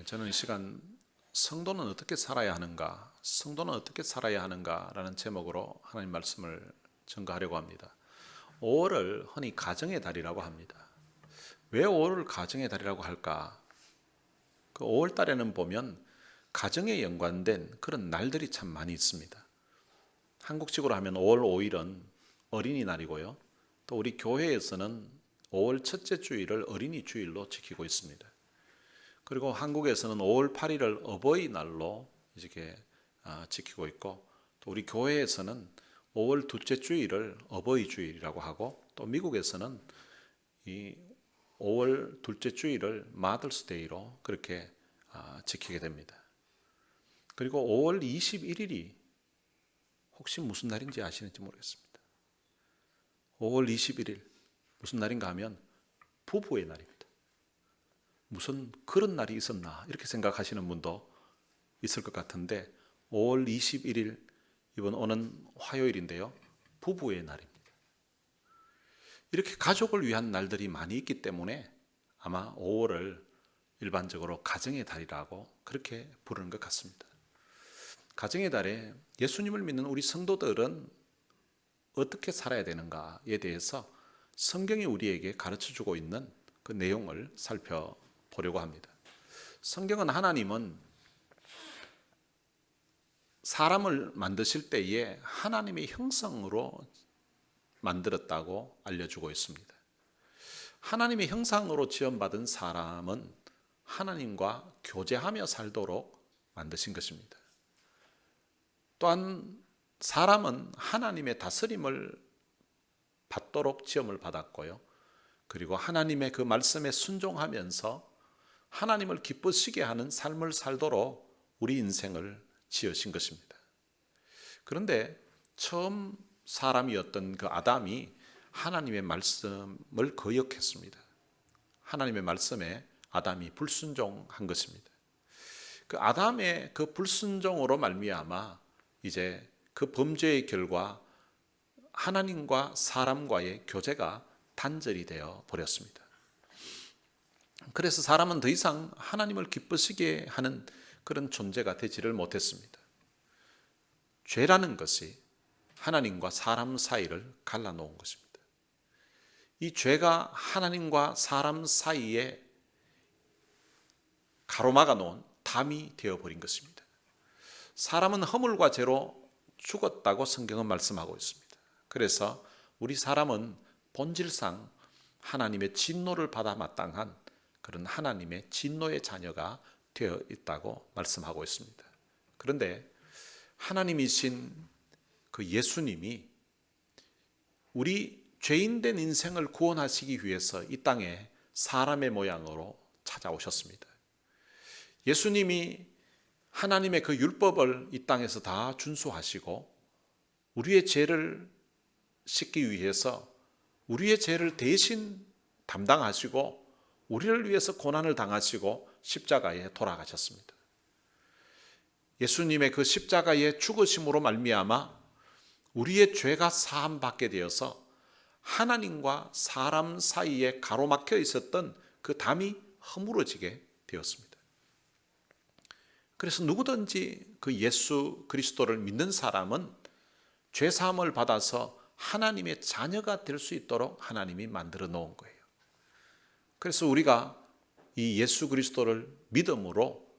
저는 이 시간 성도는 어떻게 살아야 하는가, 성도는 어떻게 살아야 하는가라는 제목으로 하나님 말씀을 전가하려고 합니다. 5월을 흔히 가정의 달이라고 합니다. 왜 5월을 가정의 달이라고 할까? 그 5월 달에는 보면 가정에 연관된 그런 날들이 참 많이 있습니다. 한국식으로 하면 5월 5일은 어린이날이고요. 또 우리 교회에서는 5월 첫째 주일을 어린이 주일로 지키고 있습니다. 그리고 한국에서는 5월 8일을 어버이날로 이렇게 지키고 있고, 또 우리 교회에서는 5월 둘째 주일을 어버이 주일이라고 하고, 또 미국에서는 이 5월 둘째 주일을 마더스 데이로 그렇게 지키게 됩니다. 그리고 5월 21일이 혹시 무슨 날인지 아시는지 모르겠습니다. 5월 21일 무슨 날인가 하면 부부의 날입니다. 무슨 그런 날이 있었나 이렇게 생각하시는 분도 있을 것 같은데, 5월 21일 이번 오는 화요일인데요, 부부의 날입니다. 이렇게 가족을 위한 날들이 많이 있기 때문에 아마 5월을 일반적으로 가정의 달이라고 그렇게 부르는 것 같습니다. 가정의 달에 예수님을 믿는 우리 성도들은 어떻게 살아야 되는가에 대해서 성경이 우리에게 가르쳐주고 있는 그 내용을 살펴보려고 합니다. 성경은 하나님은 사람을 만드실 때에 하나님의 형상으로 만들었다고 알려주고 있습니다. 하나님의 형상으로 지음받은 사람은 하나님과 교제하며 살도록 만드신 것입니다. 또한 사람은 하나님의 다스림을 받도록 지음을 받았고요. 그리고 하나님의 그 말씀에 순종하면서 하나님을 기쁘시게 하는 삶을 살도록 우리 인생을 지으신 것입니다. 그런데 처음 사람이었던 그 아담이 하나님의 말씀을 거역했습니다. 하나님의 말씀에 아담이 불순종한 것입니다. 그 아담의 그 불순종으로 말미암아 이제 그 범죄의 결과 하나님과 사람과의 교제가 단절이 되어 버렸습니다. 그래서 사람은 더 이상 하나님을 기쁘시게 하는 그런 존재가 되지를 못했습니다. 죄라는 것이 하나님과 사람 사이를 갈라놓은 것입니다. 이 죄가 하나님과 사람 사이에 가로막아 놓은 담이 되어버린 것입니다. 사람은 허물과 죄로 죽었다고 성경은 말씀하고 있습니다. 그래서 우리 사람은 본질상 하나님의 진노를 받아 마땅한 그런 하나님의 진노의 자녀가 되어 있다고 말씀하고 있습니다. 그런데 하나님이신 그 예수님이 우리 죄인된 인생을 구원하시기 위해서 이 땅에 사람의 모양으로 찾아오셨습니다. 예수님이 하나님의 그 율법을 이 땅에서 다 준수하시고 우리의 죄를 씻기 위해서 우리의 죄를 대신 담당하시고 우리를 위해서 고난을 당하시고 십자가에 돌아가셨습니다. 예수님의 그 십자가의 죽으심으로 말미암아 우리의 죄가 사함받게 되어서 하나님과 사람 사이에 가로막혀 있었던 그 담이 허물어지게 되었습니다. 그래서 누구든지 그 예수 그리스도를 믿는 사람은 죄 사함을 받아서 하나님의 자녀가 될 수 있도록 하나님이 만들어 놓은 거예요. 그래서 우리가 이 예수 그리스도를 믿음으로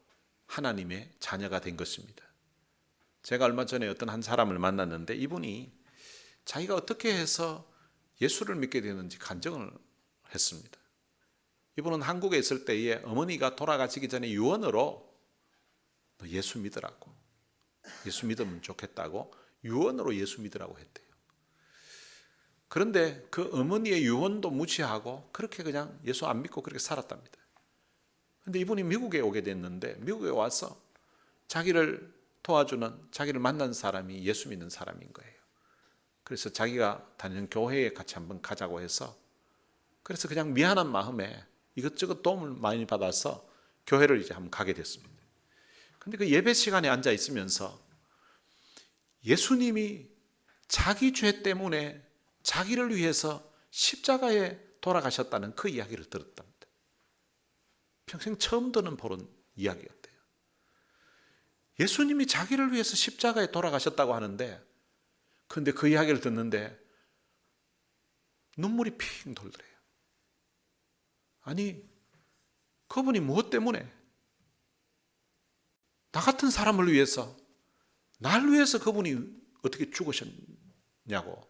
하나님의 자녀가 된 것입니다. 제가 얼마 전에 어떤 한 사람을 만났는데 이분이 자기가 어떻게 해서 예수를 믿게 되는지 간증을 했습니다. 이분은 한국에 있을 때에 어머니가 돌아가시기 전에 유언으로 너 예수 믿으라고, 예수 믿으면 좋겠다고 유언으로 예수 믿으라고 했대요. 그런데 그 어머니의 유언도 무시하고 그렇게 그냥 예수 안 믿고 그렇게 살았답니다. 그런데 이분이 미국에 오게 됐는데 미국에 와서 자기를 도와주는, 자기를 만난 사람이 예수 믿는 사람인 거예요. 그래서 자기가 다니는 교회에 같이 한번 가자고 해서, 그래서 그냥 미안한 마음에 이것저것 도움을 많이 받아서 교회를 이제 한번 가게 됐습니다. 근데 그 예배 시간에 앉아 있으면서 예수님이 자기 죄 때문에 자기를 위해서 십자가에 돌아가셨다는 그 이야기를 들었답니다. 평생 처음 듣는 보는 이야기였대요. 예수님이 자기를 위해서 십자가에 돌아가셨다고 하는데, 그런데 그 이야기를 듣는데 눈물이 핑 돌더래요. 아니, 그분이 무엇 때문에 나 같은 사람을 위해서, 날 위해서 그분이 어떻게 죽으셨냐고.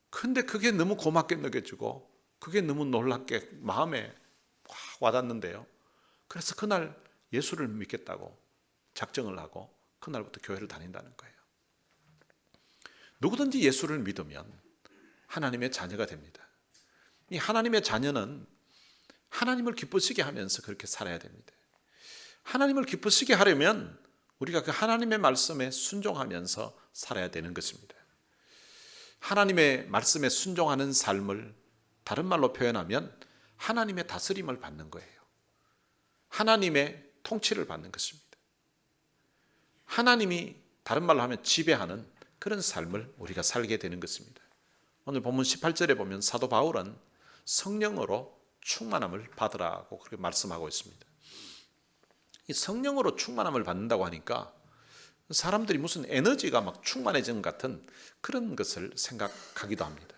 근데 그게 너무 고맙게 느껴지고 그게 너무 놀랍게 마음에 확 와닿는데요. 그래서 그날 예수를 믿겠다고 작정을 하고 그날부터 교회를 다닌다는 거예요. 누구든지 예수를 믿으면 하나님의 자녀가 됩니다. 이 하나님의 자녀는 하나님을 기쁘시게 하면서 그렇게 살아야 됩니다. 하나님을 기쁘시게 하려면 우리가 그 하나님의 말씀에 순종하면서 살아야 되는 것입니다. 하나님의 말씀에 순종하는 삶을 다른 말로 표현하면 하나님의 다스림을 받는 거예요. 하나님의 통치를 받는 것입니다. 하나님이 다른 말로 하면 지배하는 그런 삶을 우리가 살게 되는 것입니다. 오늘 본문 18절에 보면 사도 바울은 성령으로 충만함을 받으라고 그렇게 말씀하고 있습니다. 이 성령으로 충만함을 받는다고 하니까 사람들이 무슨 에너지가 막 충만해진 것 같은 그런 것을 생각하기도 합니다.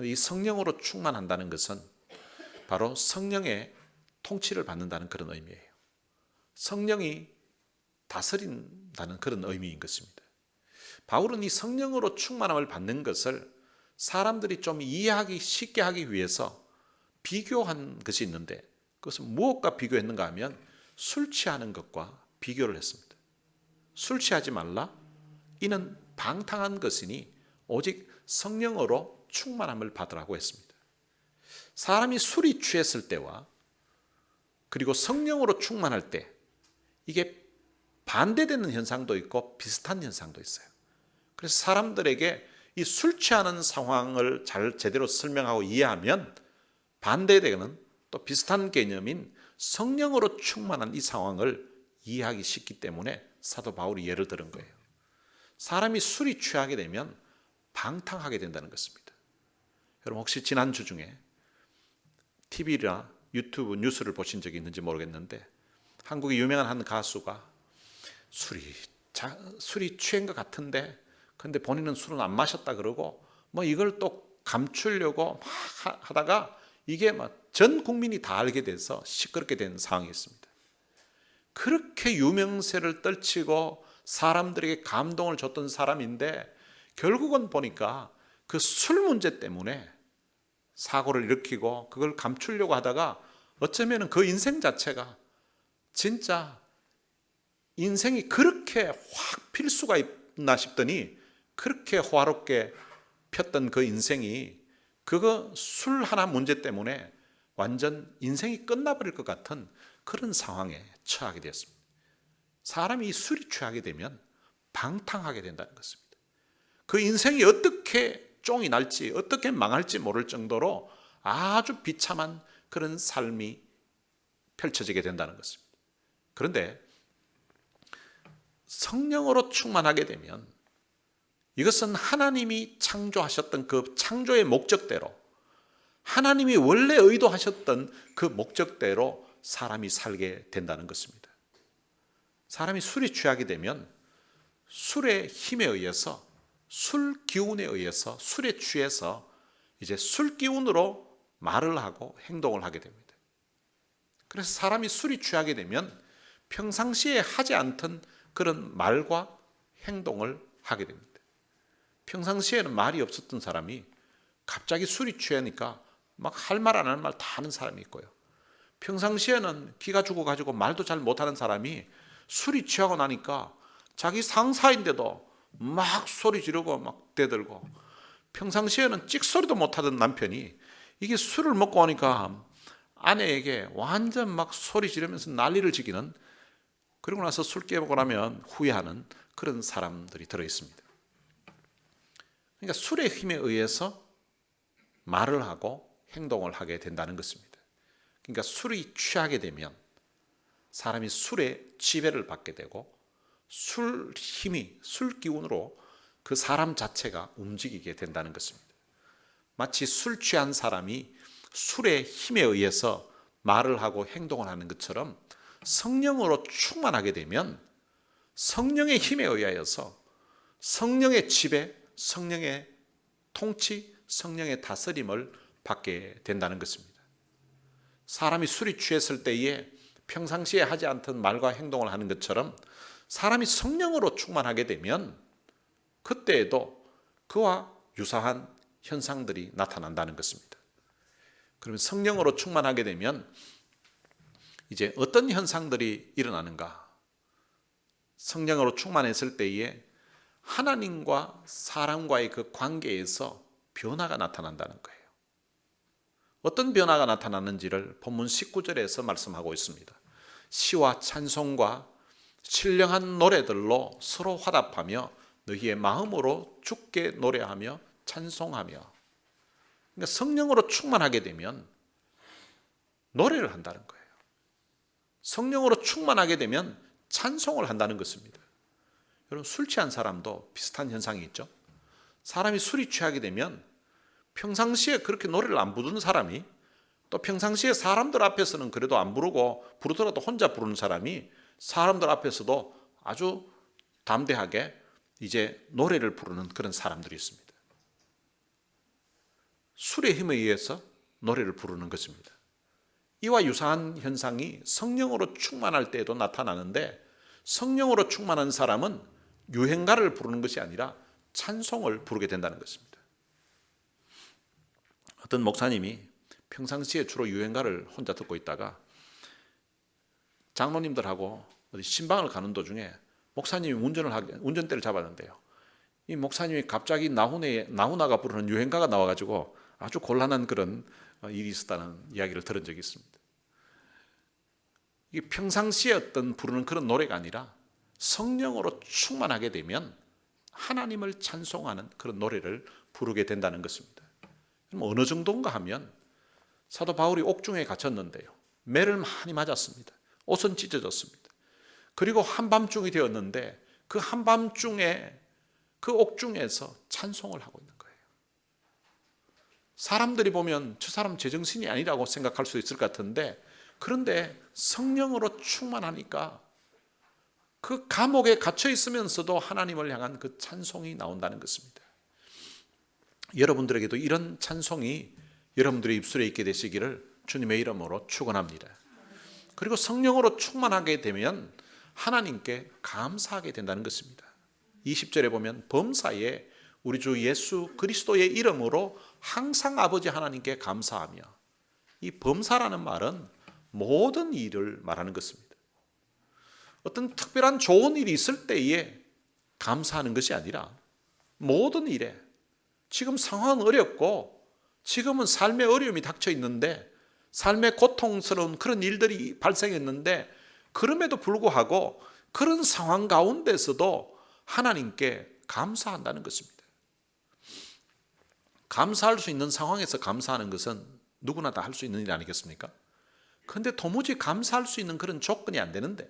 이 성령으로 충만한다는 것은 바로 성령의 통치를 받는다는 그런 의미예요. 성령이 다스린다는 그런 의미인 것입니다. 바울은 이 성령으로 충만함을 받는 것을 사람들이 좀 이해하기 쉽게 하기 위해서 비교한 것이 있는데, 그것은 무엇과 비교했는가 하면 술 취하는 것과 비교를 했습니다. 술 취하지 말라, 이는 방탕한 것이니 오직 성령으로 충만함을 받으라고 했습니다. 사람이 술이 취했을 때와 그리고 성령으로 충만할 때 이게 반대되는 현상도 있고 비슷한 현상도 있어요. 그래서 사람들에게 이 술 취하는 상황을 잘 제대로 설명하고 이해하면 반대되는 또 비슷한 개념인 성령으로 충만한 이 상황을 이해하기 쉽기 때문에 사도 바울이 예를 들은 거예요. 사람이 술이 취하게 되면 방탕하게 된다는 것입니다. 여러분 혹시 지난주 중에 TV나 유튜브 뉴스를 보신 적이 있는지 모르겠는데, 한국의 유명한 한 가수가 술이 취한 것 같은데 근데 본인은 술은 안 마셨다 그러고 뭐 이걸 또 감추려고 막 하다가 이게 막 전 국민이 다 알게 돼서 시끄럽게 된 상황이 있습니다. 그렇게 유명세를 떨치고 사람들에게 감동을 줬던 사람인데 결국은 보니까 그 술 문제 때문에 사고를 일으키고 그걸 감추려고 하다가 어쩌면 그 인생 자체가 진짜 인생이 그렇게 확 필 수가 있나 싶더니 그렇게 호화롭게 폈던 그 인생이 그거 술 하나 문제 때문에 완전 인생이 끝나버릴 것 같은 그런 상황에 처하게 되었습니다. 사람이 술이 취하게 되면 방탕하게 된다는 것입니다. 그 인생이 어떻게 쫑이 날지 어떻게 망할지 모를 정도로 아주 비참한 그런 삶이 펼쳐지게 된다는 것입니다. 그런데 성령으로 충만하게 되면 이것은 하나님이 창조하셨던 그 창조의 목적대로, 하나님이 원래 의도하셨던 그 목적대로 사람이 살게 된다는 것입니다. 사람이 술이 취하게 되면 술의 힘에 의해서, 술 기운에 의해서, 술에 취해서 이제 술 기운으로 말을 하고 행동을 하게 됩니다. 그래서 사람이 술이 취하게 되면 평상시에 하지 않던 그런 말과 행동을 하게 됩니다. 평상시에는 말이 없었던 사람이 갑자기 술이 취하니까 막 할 말 안 할 말 다 하는 사람이 있고요. 평상시에는 기가 죽어가지고 말도 잘 못하는 사람이 술이 취하고 나니까 자기 상사인데도 막 소리 지르고 막 대들고, 평상시에는 찍소리도 못하던 남편이 이게 술을 먹고 오니까 아내에게 완전 막 소리 지르면서 난리를 지기는, 그리고 나서 술 깨먹고 나면 후회하는 그런 사람들이 들어있습니다. 그러니까 술의 힘에 의해서 말을 하고 행동을 하게 된다는 것입니다. 그러니까 술이 취하게 되면 사람이 술의 지배를 받게 되고 술 힘이, 술 기운으로 그 사람 자체가 움직이게 된다는 것입니다. 마치 술 취한 사람이 술의 힘에 의해서 말을 하고 행동을 하는 것처럼 성령으로 충만하게 되면 성령의 힘에 의하여서 성령의 지배, 성령의 통치, 성령의 다스림을 받게 된다는 것입니다. 사람이 술이 취했을 때에 평상시에 하지 않던 말과 행동을 하는 것처럼 사람이 성령으로 충만하게 되면 그때에도 그와 유사한 현상들이 나타난다는 것입니다. 그러면 성령으로 충만하게 되면 이제 어떤 현상들이 일어나는가? 성령으로 충만했을 때에 하나님과 사람과의 그 관계에서 변화가 나타난다는 거예요. 어떤 변화가 나타나는지를 본문 19절에서 말씀하고 있습니다. 시와 찬송과 신령한 노래들로 서로 화답하며 너희의 마음으로 주께 노래하며 찬송하며. 그러니까 성령으로 충만하게 되면 노래를 한다는 거예요. 성령으로 충만하게 되면 찬송을 한다는 것입니다. 여러분, 술 취한 사람도 비슷한 현상이 있죠. 사람이 술이 취하게 되면 평상시에 그렇게 노래를 안 부르는 사람이, 또 평상시에 사람들 앞에서는 그래도 안 부르고 부르더라도 혼자 부르는 사람이 사람들 앞에서도 아주 담대하게 이제 노래를 부르는 그런 사람들이 있습니다. 술의 힘에 의해서 노래를 부르는 것입니다. 이와 유사한 현상이 성령으로 충만할 때에도 나타나는데, 성령으로 충만한 사람은 유행가를 부르는 것이 아니라 찬송을 부르게 된다는 것입니다. 어떤 목사님이 평상시에 주로 유행가를 혼자 듣고 있다가 장로님들하고 어디 신방을 가는 도중에 목사님이 운전대를 잡았는데요. 이 목사님이 갑자기 나훈아가 부르는 유행가가 나와가지고 아주 곤란한 그런 일이 있었다는 이야기를 들은 적이 있습니다. 이게 평상시에 어떤 부르는 그런 노래가 아니라 성령으로 충만하게 되면 하나님을 찬송하는 그런 노래를 부르게 된다는 것입니다. 그럼 어느 정도인가 하면 사도 바울이 옥중에 갇혔는데요. 매를 많이 맞았습니다. 옷은 찢어졌습니다. 그리고 한밤중이 되었는데 그 한밤중에 그 옥중에서 찬송을 하고 있는 거예요. 사람들이 보면 저 사람 제정신이 아니라고 생각할 수 있을 것 같은데, 그런데 성령으로 충만하니까 그 감옥에 갇혀 있으면서도 하나님을 향한 그 찬송이 나온다는 것입니다. 여러분들에게도 이런 찬송이 여러분들의 입술에 있게 되시기를 주님의 이름으로 축원합니다. 그리고 성령으로 충만하게 되면 하나님께 감사하게 된다는 것입니다. 20절에 보면 범사에 우리 주 예수 그리스도의 이름으로 항상 아버지 하나님께 감사하며, 이 범사라는 말은 모든 일을 말하는 것입니다. 어떤 특별한 좋은 일이 있을 때에 감사하는 것이 아니라 모든 일에, 지금 상황은 어렵고 지금은 삶의 어려움이 닥쳐 있는데, 삶의 고통스러운 그런 일들이 발생했는데, 그럼에도 불구하고 그런 상황 가운데서도 하나님께 감사한다는 것입니다. 감사할 수 있는 상황에서 감사하는 것은 누구나 다 할 수 있는 일 아니겠습니까? 그런데 도무지 감사할 수 있는 그런 조건이 안 되는데,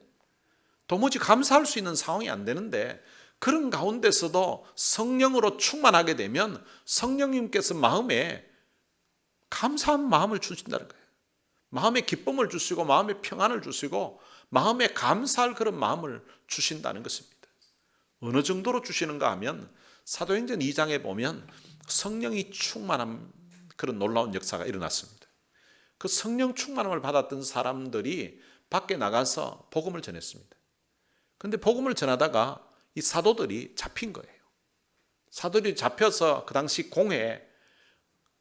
도무지 감사할 수 있는 상황이 안 되는데, 그런 가운데서도 성령으로 충만하게 되면 성령님께서 마음에 감사한 마음을 주신다는 거예요. 마음에 기쁨을 주시고 마음에 평안을 주시고 마음에 감사할 그런 마음을 주신다는 것입니다. 어느 정도로 주시는가 하면 사도행전 2장에 보면 성령이 충만한 그런 놀라운 역사가 일어났습니다. 그 성령 충만함을 받았던 사람들이 밖에 나가서 복음을 전했습니다. 그런데 복음을 전하다가 이 사도들이 잡힌 거예요. 사도들이 잡혀서 그 당시 공회에,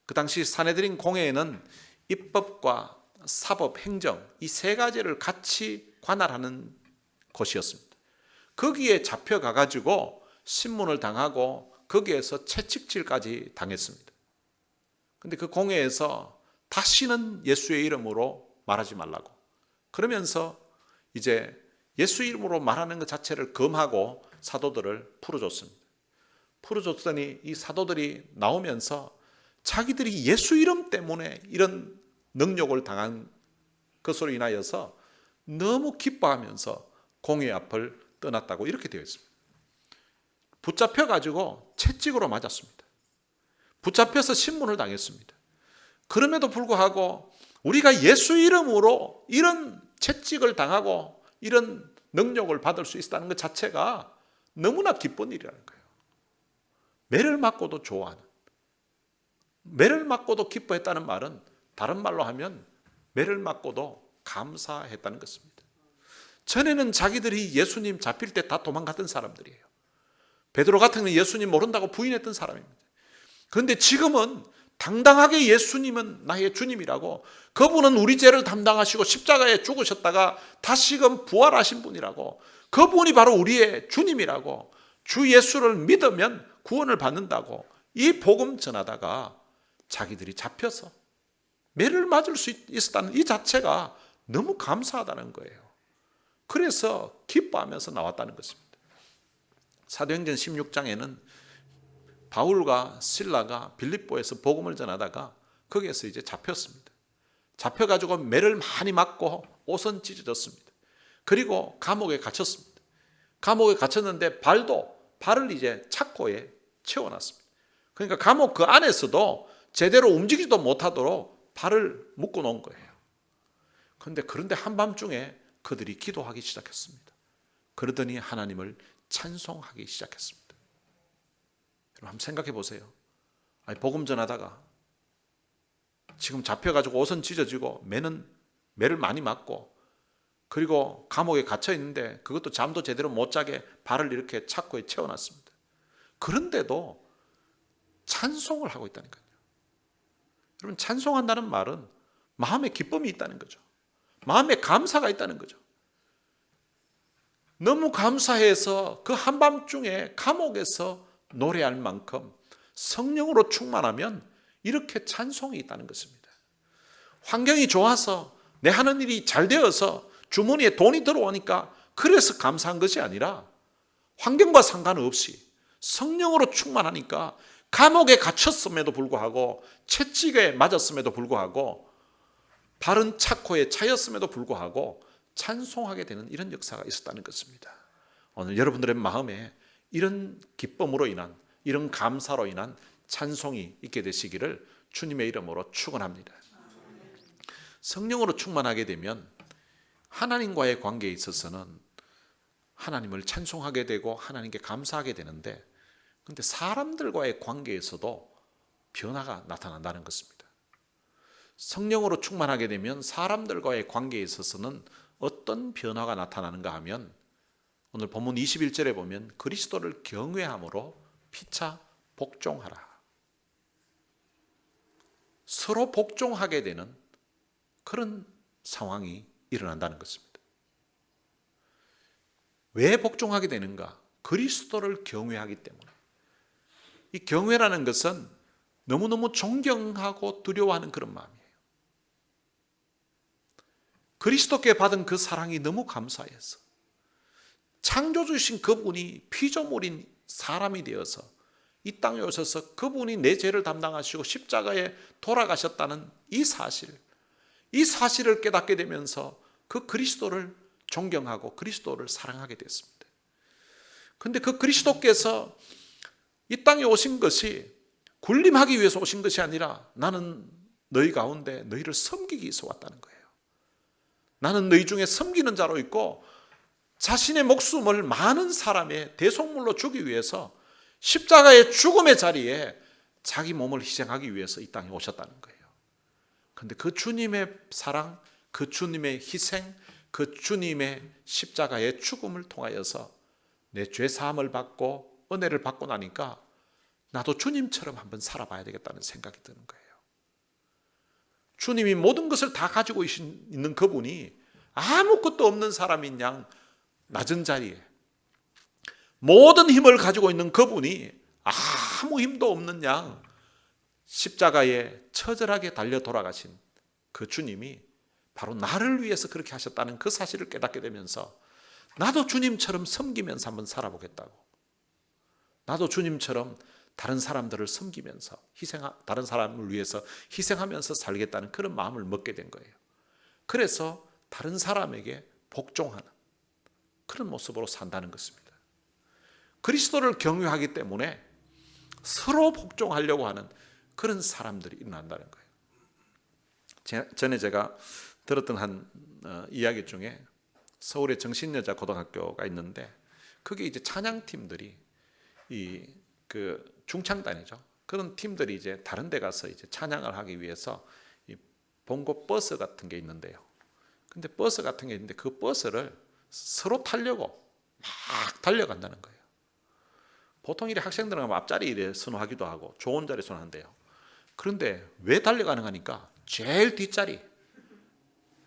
그 당시 사내들인 공회에는 입법과 사법, 행정 이 세 가지를 같이 관할하는 곳이었습니다. 거기에 잡혀가 가지고 신문을 당하고 거기에서 채찍질까지 당했습니다. 그런데 그 공회에서 다시는 예수의 이름으로 말하지 말라고, 그러면서 이제 예수 이름으로 말하는 것 자체를 금하고 사도들을 풀어줬습니다. 풀어줬더니 이 사도들이 나오면서 자기들이 예수 이름 때문에 이런 능욕을 당한 것으로 인하여서 너무 기뻐하면서 공회 앞을 떠났다고 이렇게 되어 있습니다. 붙잡혀가지고 채찍으로 맞았습니다. 붙잡혀서 신문을 당했습니다. 그럼에도 불구하고 우리가 예수 이름으로 이런 채찍을 당하고 이런 능력을 받을 수 있다는 것 자체가 너무나 기쁜 일이라는 거예요. 매를 맞고도 좋아하는, 매를 맞고도 기뻐했다는 말은 다른 말로 하면 매를 맞고도 감사했다는 것입니다. 전에는 자기들이 예수님 잡힐 때 다 도망갔던 사람들이에요. 베드로 같은 경우는 예수님 모른다고 부인했던 사람입니다. 그런데 지금은 당당하게 예수님은 나의 주님이라고, 그분은 우리 죄를 담당하시고 십자가에 죽으셨다가 다시금 부활하신 분이라고, 그분이 바로 우리의 주님이라고, 주 예수를 믿으면 구원을 받는다고 이 복음 전하다가 자기들이 잡혀서 매를 맞을 수 있었다는 이 자체가 너무 감사하다는 거예요. 그래서 기뻐하면서 나왔다는 것입니다. 사도행전 16장에는 바울과 실라가 빌립보에서 복음을 전하다가 거기에서 이제 잡혔습니다. 잡혀가지고 매를 많이 맞고 옷은 찢어졌습니다. 그리고 감옥에 갇혔습니다. 감옥에 갇혔는데 발을 이제 착고에 채워놨습니다. 그러니까 감옥 그 안에서도 제대로 움직이지도 못하도록 발을 묶어 놓은 거예요. 그런데 한밤중에 그들이 기도하기 시작했습니다. 그러더니 하나님을 찬송하기 시작했습니다. 여러분 한번 생각해 보세요. 복음 전하다가 지금 잡혀가지고 옷은 찢어지고 매를 많이 맞고, 그리고 감옥에 갇혀 있는데 그것도 잠도 제대로 못 자게 발을 이렇게 착고에 채워놨습니다. 그런데도 찬송을 하고 있다니까요. 여러분, 찬송한다는 말은 마음에 기쁨이 있다는 거죠. 마음에 감사가 있다는 거죠. 너무 감사해서 그 한밤중에 감옥에서 노래할 만큼 성령으로 충만하면 이렇게 찬송이 있다는 것입니다. 환경이 좋아서 내 하는 일이 잘 되어서 주머니에 돈이 들어오니까 그래서 감사한 것이 아니라, 환경과 상관없이 성령으로 충만하니까 감옥에 갇혔음에도 불구하고, 채찍에 맞았음에도 불구하고, 발은 착고에 차였음에도 불구하고 찬송하게 되는 이런 역사가 있었다는 것입니다. 오늘 여러분들의 마음에 이런 기쁨으로 인한, 이런 감사로 인한 찬송이 있게 되시기를 주님의 이름으로 축원합니다. 성령으로 충만하게 되면 하나님과의 관계에 있어서는 하나님을 찬송하게 되고 하나님께 감사하게 되는데, 그런데 사람들과의 관계에서도 변화가 나타난다는 것입니다. 성령으로 충만하게 되면 사람들과의 관계에 있어서는 어떤 변화가 나타나는가 하면, 오늘 본문 21절에 보면 그리스도를 경외함으로 피차 복종하라. 서로 복종하게 되는 그런 상황이 일어난다는 것입니다. 왜 복종하게 되는가? 그리스도를 경외하기 때문에. 이 경외라는 것은 너무너무 존경하고 두려워하는 그런 마음이에요. 그리스도께 받은 그 사랑이 너무 감사해서 창조주신 그분이 피조물인 사람이 되어서 이 땅에 오셔서 그분이 내 죄를 담당하시고 십자가에 돌아가셨다는 이 사실을 깨닫게 되면서 그 그리스도를 존경하고 그리스도를 사랑하게 됐습니다. 그런데 그 그리스도께서 이 땅에 오신 것이 군림하기 위해서 오신 것이 아니라, 나는 너희 가운데 너희를 섬기기 위해서 왔다는 거예요. 나는 너희 중에 섬기는 자로 있고, 자신의 목숨을 많은 사람의 대속물로 주기 위해서 십자가의 죽음의 자리에 자기 몸을 희생하기 위해서 이 땅에 오셨다는 거예요. 그런데 그 주님의 사랑, 그 주님의 희생, 그 주님의 십자가의 죽음을 통하여서 내 죄 사함을 받고 은혜를 받고 나니까 나도 주님처럼 한번 살아봐야 되겠다는 생각이 드는 거예요. 주님이 모든 것을 다 가지고 있는 그분이 아무것도 없는 사람인 양 낮은 자리에, 모든 힘을 가지고 있는 그분이 아무 힘도 없는 양 십자가에 처절하게 달려 돌아가신 그 주님이 바로 나를 위해서 그렇게 하셨다는 그 사실을 깨닫게 되면서, 나도 주님처럼 섬기면서 한번 살아보겠다고, 나도 주님처럼 다른 사람들을 섬기면서 다른 사람을 위해서 희생하면서 살겠다는 그런 마음을 먹게 된 거예요. 그래서 다른 사람에게 복종하는 그런 모습으로 산다는 것입니다. 그리스도를 경외하기 때문에 서로 복종하려고 하는 그런 사람들이 일어난다는 거예요. 전에 제가 들었던 한 이야기 중에 서울의 정신여자 고등학교가 있는데 그게 이제 찬양팀들이 그 중창단이죠. 그런 팀들이 이제 다른 데 가서 이제 찬양을 하기 위해서 이 봉고 버스 같은 게 있는데요. 근데 버스 같은 게 있는데 그 버스를 서로 타려고 막 달려간다는 거예요. 보통 이래 학생들은 앞자리에 선호하기도 하고 좋은 자리 선호한대요. 그런데 왜 달려가는 거니까 제일 뒷자리,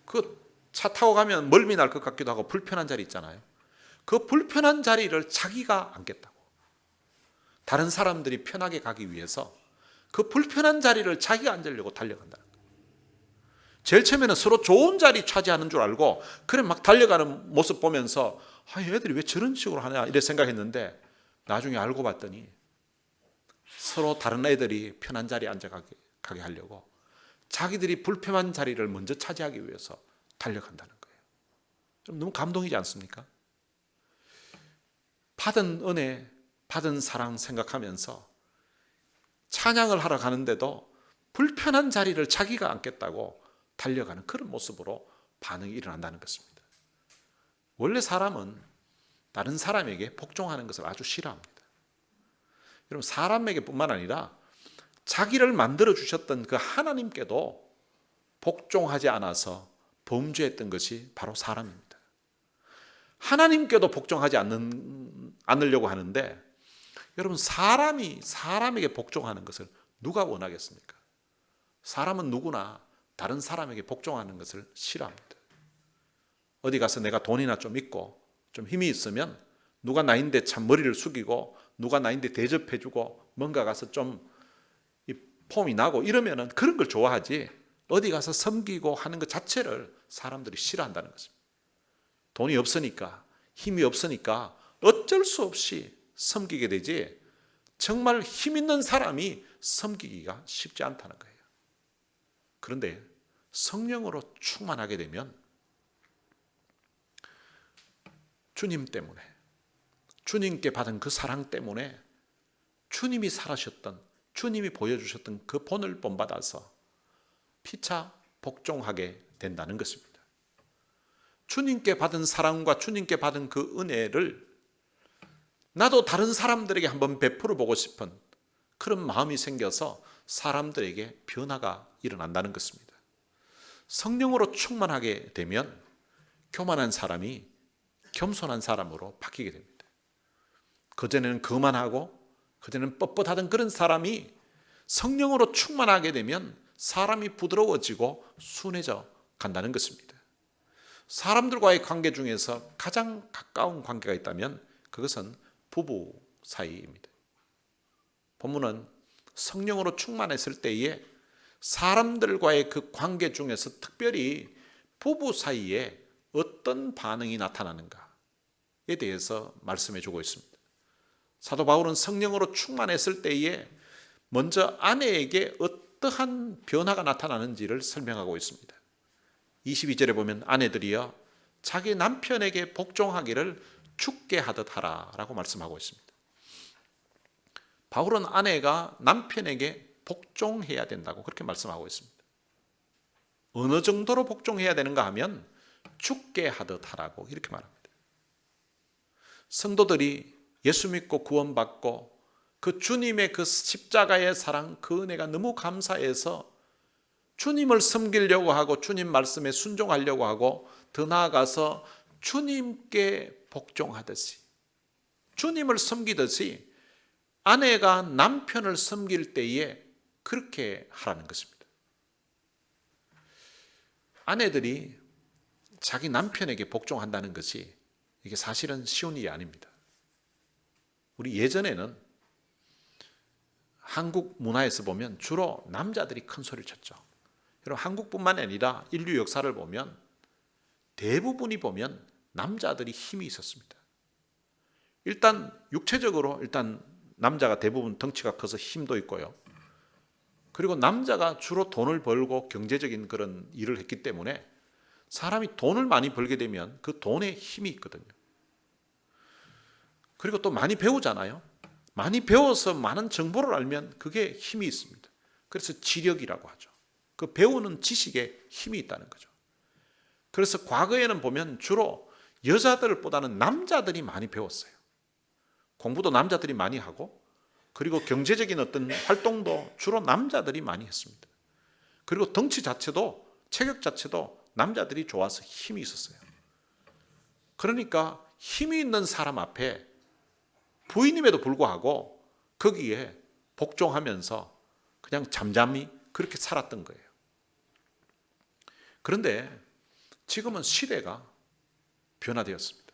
그 차 타고 가면 멀미 날 것 같기도 하고 불편한 자리 있잖아요. 그 불편한 자리를 자기가 앉겠다고, 다른 사람들이 편하게 가기 위해서 그 불편한 자리를 자기가 앉으려고 달려간다는 거예요. 제일 처음에는 서로 좋은 자리 차지하는 줄 알고 그래 막 달려가는 모습 보면서 얘들이 왜 저런 식으로 하냐 이래 생각했는데, 나중에 알고 봤더니 서로 다른 애들이 편한 자리에 앉아가게 하려고 자기들이 불편한 자리를 먼저 차지하기 위해서 달려간다는 거예요. 좀 너무 감동이지 않습니까? 받은 은혜, 받은 사랑 생각하면서 찬양을 하러 가는데도 불편한 자리를 자기가 앉겠다고 달려가는 그런 모습으로 반응이 일어난다는 것입니다. 원래 사람은 다른 사람에게 복종하는 것을 아주 싫어합니다. 여러분, 사람에게 뿐만 아니라 자기를 만들어 주셨던 그 하나님께도 복종하지 않아서 범죄했던 것이 바로 사람입니다. 하나님께도 복종하지 않으려고 하는데, 여러분, 사람이 사람에게 복종하는 것을 누가 원하겠습니까? 사람은 누구나 다른 사람에게 복종하는 것을 싫어합니다. 어디 가서 내가 돈이나 좀 있고 좀 힘이 있으면 누가 나인데 참 머리를 숙이고 누가 나인데 대접해주고 뭔가 가서 좀 폼이 나고 이러면은 그런 걸 좋아하지, 어디 가서 섬기고 하는 것 자체를 사람들이 싫어한다는 것입니다. 돈이 없으니까, 힘이 없으니까 어쩔 수 없이 섬기게 되지, 정말 힘 있는 사람이 섬기기가 쉽지 않다는 거예요. 그런데 성령으로 충만하게 되면 주님 때문에, 주님께 받은 그 사랑 때문에 주님이 살아셨던, 주님이 보여주셨던 그 본을 본받아서 피차 복종하게 된다는 것입니다. 주님께 받은 사랑과 주님께 받은 그 은혜를 나도 다른 사람들에게 한번 베풀어 보고 싶은 그런 마음이 생겨서 사람들에게 변화가 일어난다는 것입니다. 성령으로 충만하게 되면 교만한 사람이 겸손한 사람으로 바뀌게 됩니다. 그전에는 거만하고 그전에는 뻣뻣하던 그런 사람이 성령으로 충만하게 되면 사람이 부드러워지고 순해져 간다는 것입니다. 사람들과의 관계 중에서 가장 가까운 관계가 있다면 그것은 부부 사이입니다. 본문은 성령으로 충만했을 때에 사람들과의 그 관계 중에서 특별히 부부 사이에 어떤 반응이 나타나는가에 대해서 말씀해 주고 있습니다. 사도 바울은 성령으로 충만했을 때에 먼저 아내에게 어떠한 변화가 나타나는지를 설명하고 있습니다. 22절에 보면 아내들이여 자기 남편에게 복종하기를 죽게 하듯 하라라고 말씀하고 있습니다. 바울은 아내가 남편에게 복종해야 된다고 그렇게 말씀하고 있습니다. 어느 정도로 복종해야 되는가 하면 죽게 하듯 하라고 이렇게 말합니다. 성도들이 예수 믿고 구원받고 그 주님의 그 십자가의 사랑, 그 은혜가 너무 감사해서 주님을 섬기려고 하고 주님 말씀에 순종하려고 하고 더 나아가서 주님께 복종하듯이, 주님을 섬기듯이 아내가 남편을 섬길 때에 그렇게 하라는 것입니다. 아내들이 자기 남편에게 복종한다는 것이 이게 사실은 쉬운 일이 아닙니다. 우리 예전에는 한국 문화에서 보면 주로 남자들이 큰 소리를 쳤죠. 여러분, 한국뿐만 아니라 인류 역사를 보면 대부분이 보면 남자들이 힘이 있었습니다. 일단 육체적으로 남자가 대부분 덩치가 커서 힘도 있고요. 그리고 남자가 주로 돈을 벌고 경제적인 그런 일을 했기 때문에 사람이 돈을 많이 벌게 되면 그 돈에 힘이 있거든요. 그리고 또 많이 배우잖아요. 많이 배워서 많은 정보를 알면 그게 힘이 있습니다. 그래서 지력이라고 하죠. 그 배우는 지식에 힘이 있다는 거죠. 그래서 과거에는 보면 주로 여자들보다는 남자들이 많이 배웠어요. 공부도 남자들이 많이 하고, 그리고 경제적인 어떤 활동도 주로 남자들이 많이 했습니다. 그리고 덩치 자체도, 체격 자체도 남자들이 좋아서 힘이 있었어요. 그러니까 힘이 있는 사람 앞에 부인임에도 불구하고 거기에 복종하면서 그냥 잠잠히 그렇게 살았던 거예요. 그런데 지금은 시대가 변화되었습니다.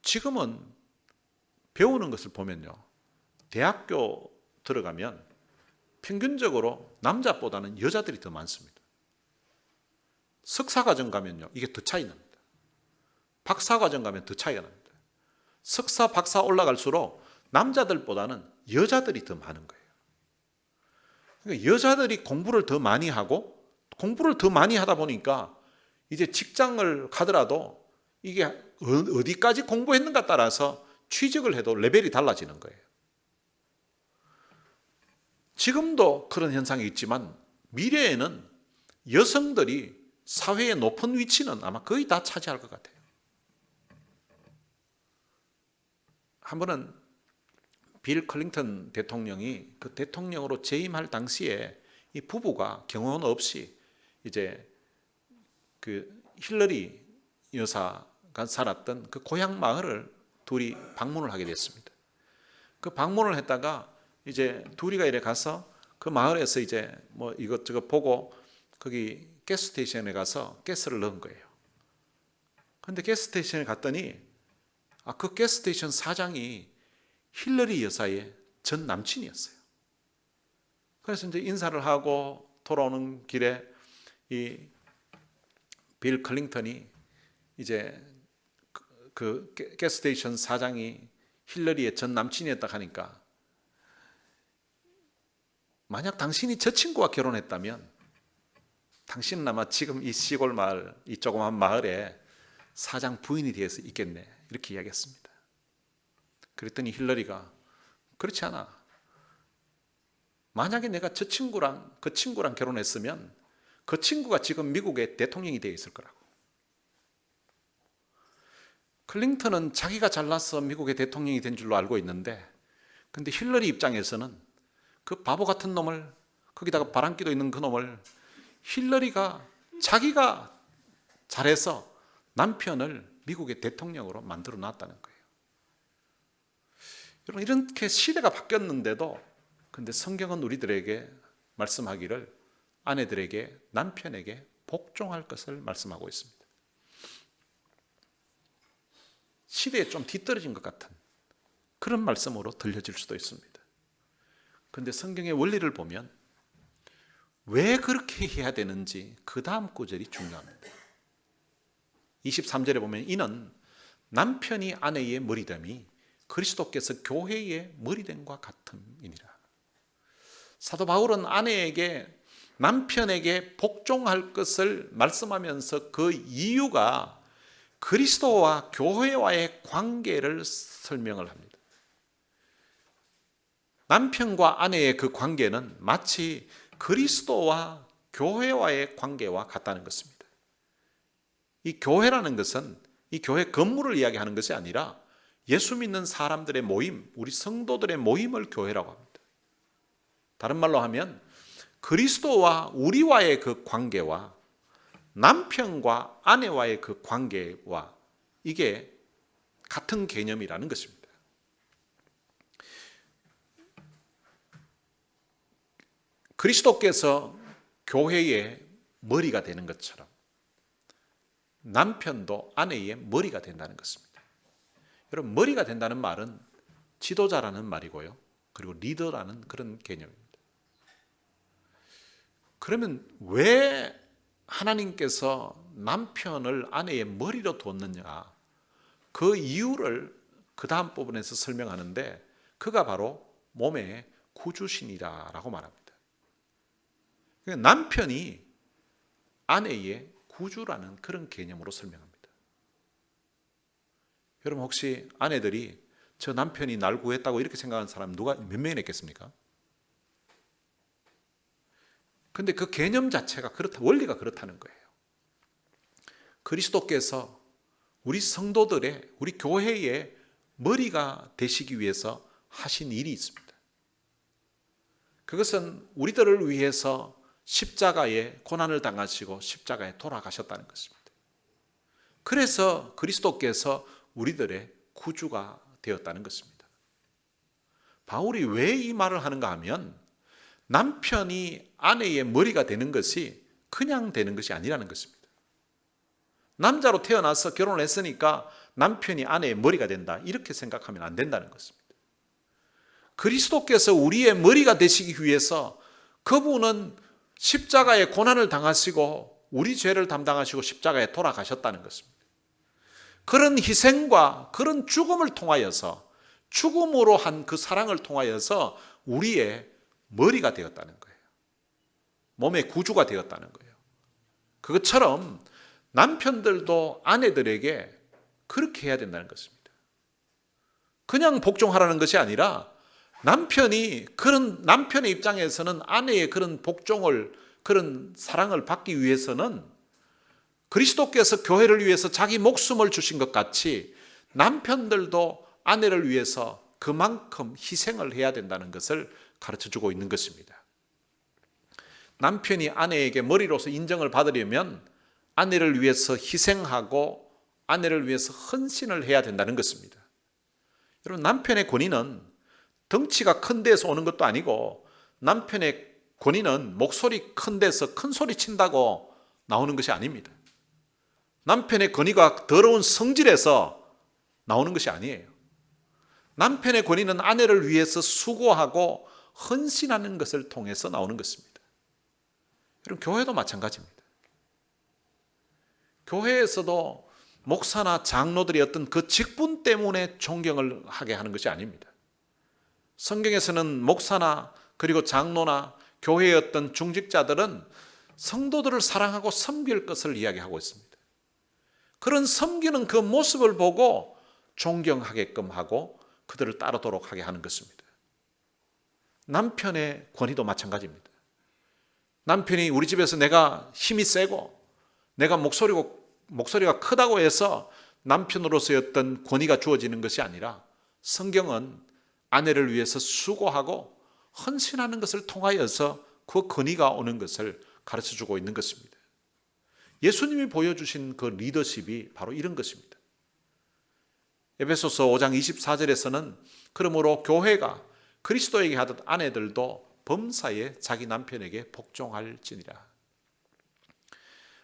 지금은 배우는 것을 보면요, 대학교 들어가면 평균적으로 남자보다는 여자들이 더 많습니다. 석사과정 가면요, 이게 더 차이 납니다. 박사과정 가면 더 차이가 납니다. 석사, 박사 올라갈수록 남자들보다는 여자들이 더 많은 거예요. 그러니까 여자들이 공부를 더 많이 하고, 공부를 더 많이 하다 보니까 이제 직장을 가더라도 이게 어디까지 공부했는가 따라서 취직을 해도 레벨이 달라지는 거예요. 지금도 그런 현상이 있지만 미래에는 여성들이 사회의 높은 위치는 아마 거의 다 차지할 것 같아요. 한 번은 빌 클린턴 대통령이 그 대통령으로 재임할 당시에 이 부부가 경호원 없이 이제 그 힐러리 여사가 살았던 그 고향 마을을 둘이 방문을 하게 됐습니다. 그 방문을 했다가 이제 둘이가 이래 가서 그 마을에서 이제 뭐 이것저것 보고 거기 가스스테이션에 가서 가스를 넣은 거예요. 그런데 가스스테이션에 갔더니 그 가스스테이션 사장이 힐러리 여사의 전 남친이었어요. 그래서 이제 인사를 하고 돌아오는 길에 이 빌 클린턴이 이제 그 가스스테이션 사장이 힐러리의 전 남친이었다 하니까, 만약 당신이 저 친구와 결혼했다면 당신은 아마 지금 이 시골 마을, 이 조그만 마을에 사장 부인이 되어서 있겠네, 이렇게 이야기했습니다. 그랬더니 힐러리가 그렇지 않아. 만약에 내가 저 친구랑 그 친구랑 결혼했으면 그 친구가 지금 미국의 대통령이 되어 있을 거라고. 클린턴은 자기가 잘나서 미국의 대통령이 된 줄로 알고 있는데, 근데 힐러리 입장에서는 그 바보 같은 놈을, 거기다가 바람기도 있는 그 놈을 힐러리가 자기가 잘해서 남편을 미국의 대통령으로 만들어 놨다는 거예요. 여러분, 이렇게 시대가 바뀌었는데도 근데 성경은 우리들에게 말씀하기를 아내들에게, 남편에게 복종할 것을 말씀하고 있습니다. 시대에 좀 뒤떨어진 것 같은 그런 말씀으로 들려질 수도 있습니다. 그런데 성경의 원리를 보면 왜 그렇게 해야 되는지 그 다음 구절이 중요합니다. 23절에 보면 이는 남편이 아내의 머리됨이 그리스도께서 교회의 머리됨과 같음이니라. 사도 바울은 아내에게, 남편에게 복종할 것을 말씀하면서 그 이유가 그리스도와 교회와의 관계를 설명을 합니다. 남편과 아내의 그 관계는 마치 그리스도와 교회와의 관계와 같다는 것입니다. 이 교회라는 것은 이 교회 건물을 이야기하는 것이 아니라 예수 믿는 사람들의 모임, 우리 성도들의 모임을 교회라고 합니다. 다른 말로 하면 그리스도와 우리와의 그 관계와 남편과 아내와의 그 관계와 이게 같은 개념이라는 것입니다. 그리스도께서 교회의 머리가 되는 것처럼 남편도 아내의 머리가 된다는 것입니다. 여러분, 머리가 된다는 말은 지도자라는 말이고요, 그리고 리더라는 그런 개념입니다. 그러면 왜 하나님께서 남편을 아내의 머리로 두었느냐, 그 이유를 그 다음 부분에서 설명하는데, 그가 바로 몸의 구주신이라고 말합니다. 그러니까 남편이 아내의 구주라는 그런 개념으로 설명합니다. 여러분, 혹시 아내들이 저 남편이 날 구했다고 이렇게 생각하는 사람 몇 명이나 있겠습니까? 근데 그 개념 자체가 그렇다, 원리가 그렇다는 거예요. 그리스도께서 우리 성도들의, 우리 교회의 머리가 되시기 위해서 하신 일이 있습니다. 그것은 우리들을 위해서 십자가에 고난을 당하시고 십자가에 돌아가셨다는 것입니다. 그래서 그리스도께서 우리들의 구주가 되었다는 것입니다. 바울이 왜 이 말을 하는가 하면 남편이 아내의 머리가 되는 것이 그냥 되는 것이 아니라는 것입니다. 남자로 태어나서 결혼을 했으니까 남편이 아내의 머리가 된다, 이렇게 생각하면 안 된다는 것입니다. 그리스도께서 우리의 머리가 되시기 위해서 그분은 십자가에 고난을 당하시고 우리 죄를 담당하시고 십자가에 돌아가셨다는 것입니다. 그런 희생과 그런 죽음을 통하여서, 죽음으로 한 그 사랑을 통하여서 우리의 머리가 되었다는 거예요. 몸의 구주가 되었다는 거예요. 그것처럼 남편들도 아내들에게 그렇게 해야 된다는 것입니다. 그냥 복종하라는 것이 아니라 남편의 입장에서는 아내의 그런 복종을, 그런 사랑을 받기 위해서는 그리스도께서 교회를 위해서 자기 목숨을 주신 것 같이 남편들도 아내를 위해서 그만큼 희생을 해야 된다는 것을 가르쳐주고 있는 것입니다. 남편이 아내에게 머리로서 인정을 받으려면 아내를 위해서 희생하고 아내를 위해서 헌신을 해야 된다는 것입니다. 여러분, 남편의 권위는 덩치가 큰 데서 오는 것도 아니고, 남편의 권위는 목소리 큰 데서 큰 소리 친다고 나오는 것이 아닙니다. 남편의 권위가 더러운 성질에서 나오는 것이 아니에요. 남편의 권위는 아내를 위해서 수고하고 헌신하는 것을 통해서 나오는 것입니다. 여러분, 교회도 마찬가지입니다. 교회에서도 목사나 장로들이 어떤 그 직분 때문에 존경을 하게 하는 것이 아닙니다. 성경에서는 목사나 그리고 장로나 교회의 어떤 중직자들은 성도들을 사랑하고 섬길 것을 이야기하고 있습니다. 그런 섬기는 그 모습을 보고 존경하게끔 하고 그들을 따르도록 하게 하는 것입니다. 남편의 권위도 마찬가지입니다. 남편이 우리 집에서 내가 힘이 세고 내가 목소리가 크다고 해서 남편으로서의 어떤 권위가 주어지는 것이 아니라, 성경은 아내를 위해서 수고하고 헌신하는 것을 통하여서 그 권위가 오는 것을 가르쳐주고 있는 것입니다. 예수님이 보여주신 그 리더십이 바로 이런 것입니다. 에베소서 5장 24절에서는 그러므로 교회가 그리스도에게 하듯 아내들도 범사에 자기 남편에게 복종할지니라.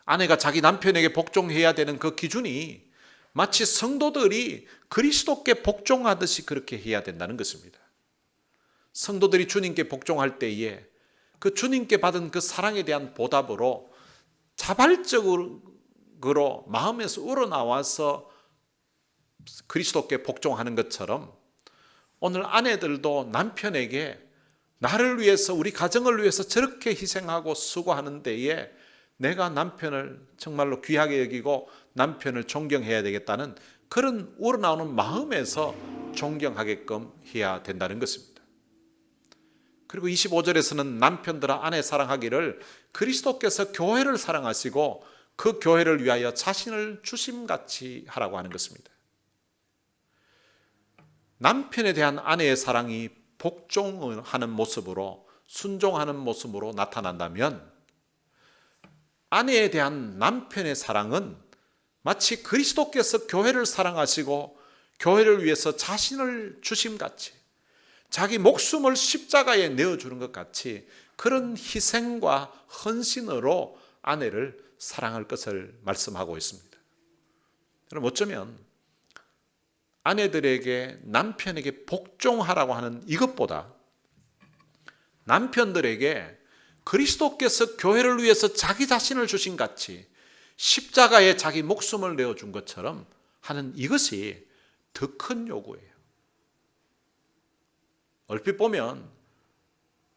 아내가 자기 남편에게 복종해야 되는 그 기준이 마치 성도들이 그리스도께 복종하듯이 그렇게 해야 된다는 것입니다. 성도들이 주님께 복종할 때에 그 주님께 받은 그 사랑에 대한 보답으로 자발적으로 마음에서 우러나와서 그리스도께 복종하는 것처럼, 오늘 아내들도 남편에게 나를 위해서, 우리 가정을 위해서 저렇게 희생하고 수고하는 데에 내가 남편을 정말로 귀하게 여기고 남편을 존경해야 되겠다는 그런 우러나오는 마음에서 존경하게끔 해야 된다는 것입니다. 그리고 25절에서는 남편들아 아내 사랑하기를 그리스도께서 교회를 사랑하시고 그 교회를 위하여 자신을 주심같이 하라고 하는 것입니다. 남편에 대한 아내의 사랑이 복종하는 모습으로, 순종하는 모습으로 나타난다면, 아내에 대한 남편의 사랑은 마치 그리스도께서 교회를 사랑하시고 교회를 위해서 자신을 주심같이, 자기 목숨을 십자가에 내어주는 것 같이 그런 희생과 헌신으로 아내를 사랑할 것을 말씀하고 있습니다. 그럼 어쩌면 아내들에게 남편에게 복종하라고 하는 이것보다 남편들에게 그리스도께서 교회를 위해서 자기 자신을 주신 같이 십자가에 자기 목숨을 내어준 것처럼 하는 이것이 더 큰 요구예요. 얼핏 보면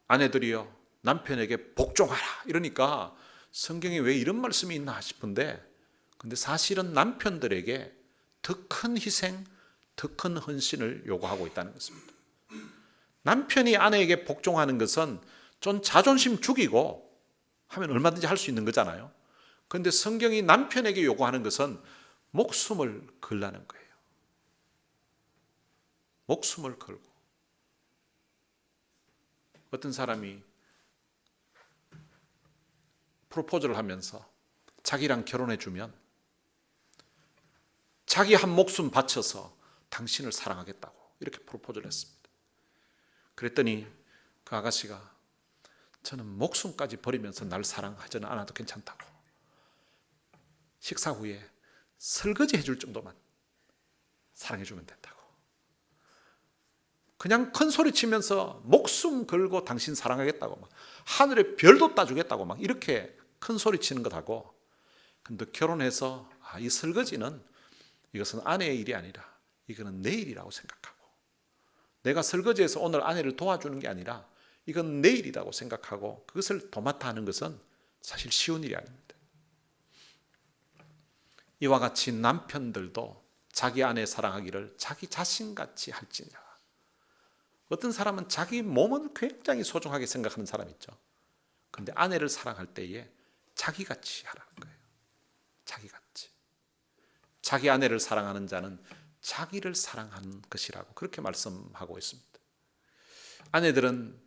아내들이요, 남편에게 복종하라 이러니까 성경에 왜 이런 말씀이 있나 싶은데, 근데 사실은 남편들에게 더 큰 희생, 더 큰 헌신을 요구하고 있다는 것입니다. 남편이 아내에게 복종하는 것은 좀 자존심 죽이고 하면 얼마든지 할 수 있는 거잖아요. 그런데 성경이 남편에게 요구하는 것은 목숨을 걸라는 거예요. 목숨을 걸고. 어떤 사람이 프로포즈를 하면서 자기랑 결혼해 주면 자기 한 목숨 바쳐서 당신을 사랑하겠다고 이렇게 프로포즈를 했습니다. 그랬더니 그 아가씨가 저는 목숨까지 버리면서 날 사랑하지는 않아도 괜찮다고, 식사 후에 설거지 해줄 정도만 사랑해주면 된다고, 그냥 큰 소리 치면서 목숨 걸고 당신 사랑하겠다고, 막 하늘에 별도 따주겠다고 막 이렇게 큰 소리 치는 것하고, 근데 결혼해서 이 설거지는 이것은 아내의 일이 아니라 이거는 내 일이라고 생각하고, 내가 설거지해서 오늘 아내를 도와주는 게 아니라 이건 내 일이라고 생각하고 그것을 도맡아 하는 것은 사실 쉬운 일이 아닙니다. 이와 같이 남편들도 자기 아내 사랑하기를 자기 자신같이 할지니라. 어떤 사람은 자기 몸은 굉장히 소중하게 생각하는 사람 있죠. 그런데 아내를 사랑할 때에 자기같이 하라는 거예요. 자기같이. 자기 아내를 사랑하는 자는 자기를 사랑하는 것이라고 그렇게 말씀하고 있습니다. 아내들은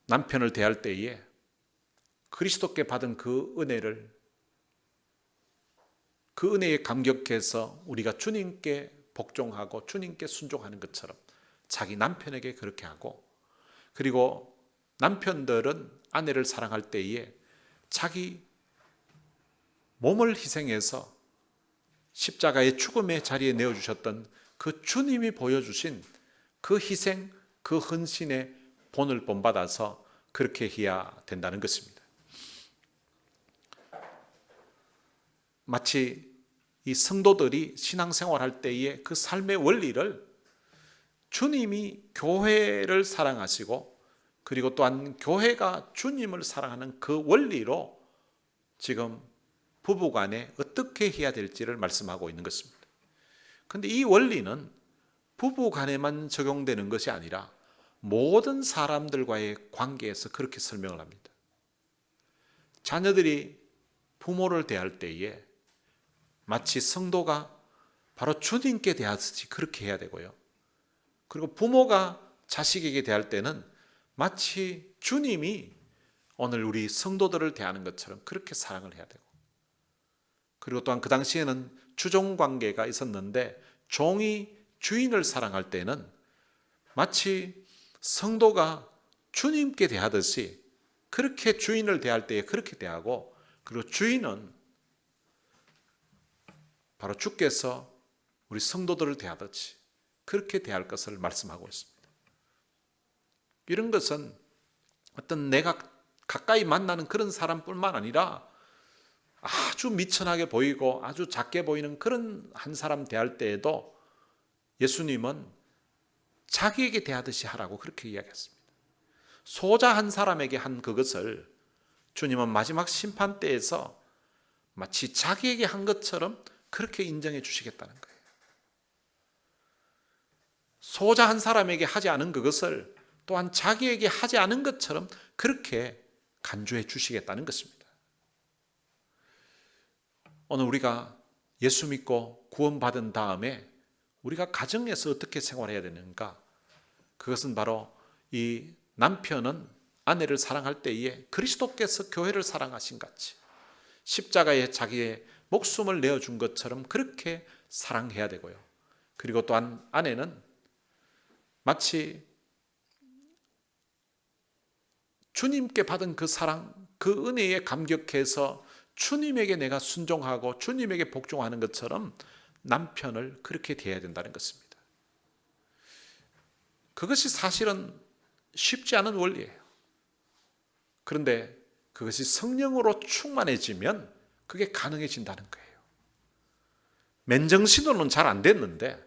남편을 대할 때에 그리스도께 받은 그 은혜에 감격해서 우리가 주님께 복종하고 주님께 순종하는 것처럼 자기 남편에게 그렇게 하고, 그리고 남편들은 아내를 사랑할 때에 자기 몸을 희생해서 십자가의 죽음의 자리에 내어주셨던 그 주님이 보여주신 그 희생, 그 헌신의 본을 본받아서 그렇게 해야 된다는 것입니다. 마치 이 성도들이 신앙생활할 때의 그 삶의 원리를 주님이 교회를 사랑하시고 그리고 또한 교회가 주님을 사랑하는 그 원리로 지금 부부간에 어떻게 해야 될지를 말씀하고 있는 것입니다. 그런데 이 원리는 부부간에만 적용되는 것이 아니라 모든 사람들과의 관계에서 그렇게 설명을 합니다. 자녀들이 부모를 대할 때에 마치 성도가 바로 주님께 대하듯이 그렇게 해야 되고요. 그리고 부모가 자식에게 대할 때는 마치 주님이 오늘 우리 성도들을 대하는 것처럼 그렇게 사랑을 해야 되고, 그리고 또한 그 당시에는 주종 관계가 있었는데 종이 주인을 사랑할 때는 마치 성도가 주님께 대하듯이 그렇게 주인을 대할 때에 그렇게 대하고, 그리고 주인은 바로 주께서 우리 성도들을 대하듯이 그렇게 대할 것을 말씀하고 있습니다. 이런 것은 어떤 내가 가까이 만나는 그런 사람뿐만 아니라 아주 미천하게 보이고 아주 작게 보이는 그런 한 사람 대할 때에도 예수님은 자기에게 대하듯이 하라고 그렇게 이야기했습니다. 소자 한 사람에게 한 그것을 주님은 마지막 심판 때에서 마치 자기에게 한 것처럼 그렇게 인정해 주시겠다는 거예요. 소자 한 사람에게 하지 않은 그것을 또한 자기에게 하지 않은 것처럼 그렇게 간주해 주시겠다는 것입니다. 오늘 우리가 예수 믿고 구원받은 다음에 우리가 가정에서 어떻게 생활해야 되는가? 그것은 바로 이 남편은 아내를 사랑할 때에 그리스도께서 교회를 사랑하신 같이 십자가에 자기의 목숨을 내어준 것처럼 그렇게 사랑해야 되고요. 그리고 또한 아내는 마치 주님께 받은 그 사랑, 그 은혜에 감격해서 주님에게 내가 순종하고 주님에게 복종하는 것처럼 남편을 그렇게 대해야 된다는 것입니다. 그것이 사실은 쉽지 않은 원리예요. 그런데 그것이 성령으로 충만해지면 그게 가능해진다는 거예요. 맨정신으로는 잘 안 됐는데,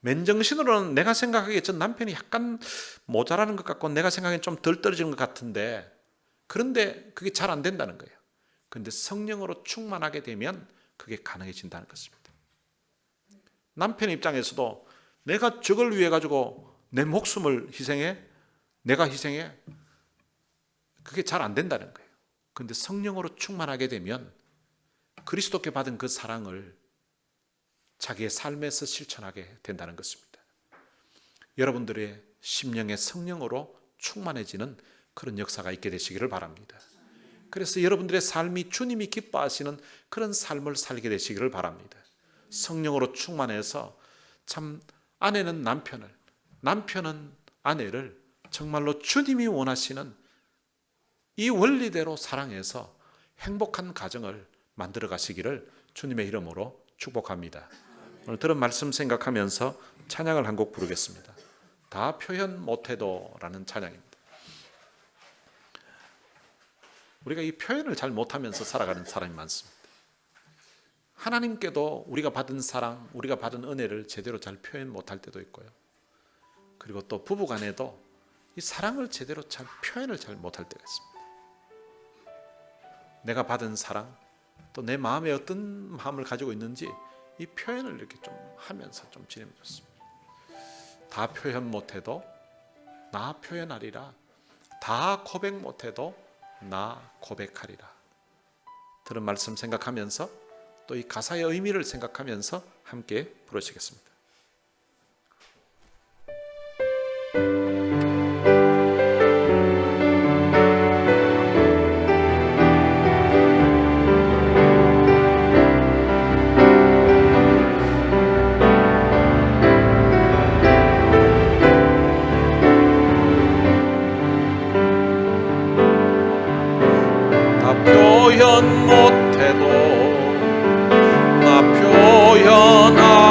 맨정신으로는 내가 생각하기에 전 남편이 약간 모자라는 것 같고 내가 생각하기엔 좀 덜 떨어지는 것 같은데, 그런데 그게 잘 안 된다는 거예요. 그런데 성령으로 충만하게 되면 그게 가능해진다는 것입니다. 남편 입장에서도 내가 저걸 위해 가지고 내 목숨을 희생해? 내가 희생해? 그게 잘 안 된다는 거예요. 그런데 성령으로 충만하게 되면 그리스도께 받은 그 사랑을 자기의 삶에서 실천하게 된다는 것입니다. 여러분들의 심령의 성령으로 충만해지는 그런 역사가 있게 되시기를 바랍니다. 그래서 여러분들의 삶이 주님이 기뻐하시는 그런 삶을 살게 되시기를 바랍니다. 성령으로 충만해서 참 아내는 남편을, 남편은 아내를 정말로 주님이 원하시는 이 원리대로 사랑해서 행복한 가정을 만들어 가시기를 주님의 이름으로 축복합니다. 오늘 들은 말씀 생각하면서 찬양을 한 곡 부르겠습니다. 다 표현 못해도 라는 찬양입니다. 우리가 이 표현을 잘 못하면서 살아가는 사람이 많습니다. 하나님께도 우리가 받은 사랑, 우리가 받은 은혜를 제대로 잘 표현 못할 때도 있고요. 그리고 또 부부간에도 이 사랑을 제대로 잘 표현을 잘 못할 때가 있습니다. 내가 받은 사랑, 또 내 마음에 어떤 마음을 가지고 있는지 이 표현을 이렇게 좀 하면서 좀 지내면 좋습니다. 다 표현 못해도 나 표현하리라. 다 고백 못해도 나 고백하리라. 들은 말씀 생각하면서 또 이 가사의 의미를 생각하면서 함께 부르시겠습니다. 다 표현 못해도 나 표현하리라.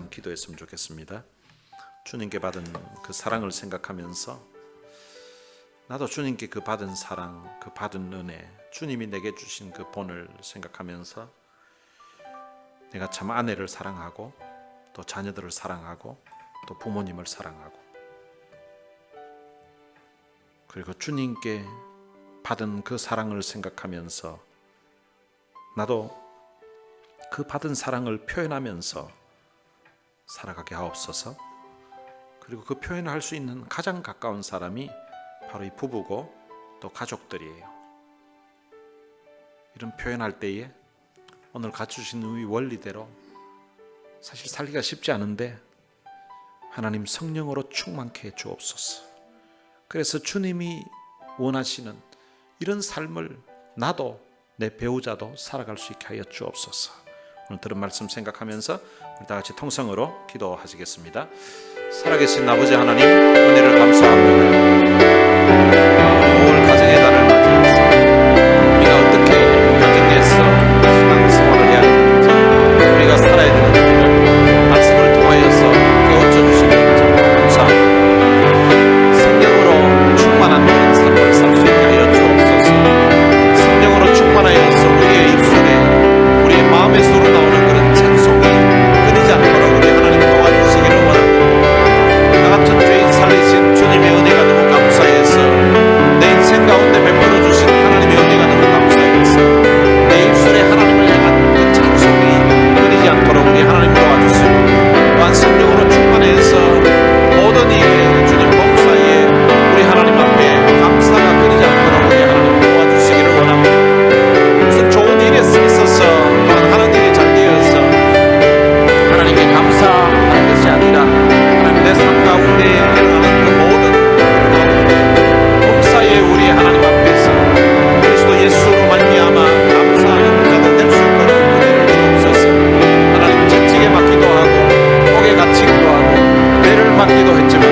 한번 기도했으면 좋겠습니다. 주님께 받은 그 사랑을 생각하면서 나도 주님께 그 받은 사랑, 그 받은 은혜, 주님이 내게 주신 그 본을 생각하면서 내가 참 아내를 사랑하고 또 자녀들을 사랑하고 또 부모님을 사랑하고 그리고 주님께 받은 그 사랑을 생각하면서 나도 그 받은 사랑을 표현하면서 살아가게 하옵소서. 그리고 그 표현을 할 수 있는 가장 가까운 사람이 바로 이 부부고 또 가족들이에요. 이런 표현할 때에 오늘 갖추신 이 원리대로 사실 살기가 쉽지 않은데 하나님 성령으로 충만케 해 주옵소서. 그래서 주님이 원하시는 이런 삶을 나도 내 배우자도 살아갈 수 있게 하여 주옵소서. 오늘 들은 말씀 생각하면서 우리 다 같이 통성으로 기도하시겠습니다. 살아계신 아버지 하나님, 은혜를 감사합니다. 오늘 가정의 달을 맞이해서 우리가 어떻게 가정에서 신앙생활을 해야 되는지, 우리가 살아야 되는지를 말씀을 통하여서 깨우쳐 주시는 점 감사합니다. 성령으로 충만한 그런 삶을 살 수 있게 하여 주옵소서. 성령으로 충만하여서 우리의 입술에, 우리의 마음에서 우러나오는 그런 찬송이 끊이지 않도록 우리 하나님 도와주시기를 원합니다. 나 같은 죄인 살리신 주님의 은혜가 너무 감사해서, 내 인생 가운데 베풀어 주신 하나님의 은혜가 너무 감사해서 내 입술에 하나님을 향한 그 찬송이 끊이지 않도록 우리 하나님 도와주시고, 또한 성령으로 충만해서 모든 일에 주님 범사에 우리 하나님 앞에 감사가 끊이지 않도록 우리 하나님 도와주시기를 원합니다. 무슨 좋은 일에 있어서 또한 하는 일이 잘 되어서 하나님께 감사하는 것이 아니라 하나님 내 삶 가운데 일어나는 그 모든 범사에 우리 하나님 앞에서 그리스도 예수로 말미암아 감사하는 자들 될 수 있도록 은혜를 주옵소서. 하나님 채찍에 맞기도 하고 목에 갇히기도 하고 뇌를 맞기도 했지만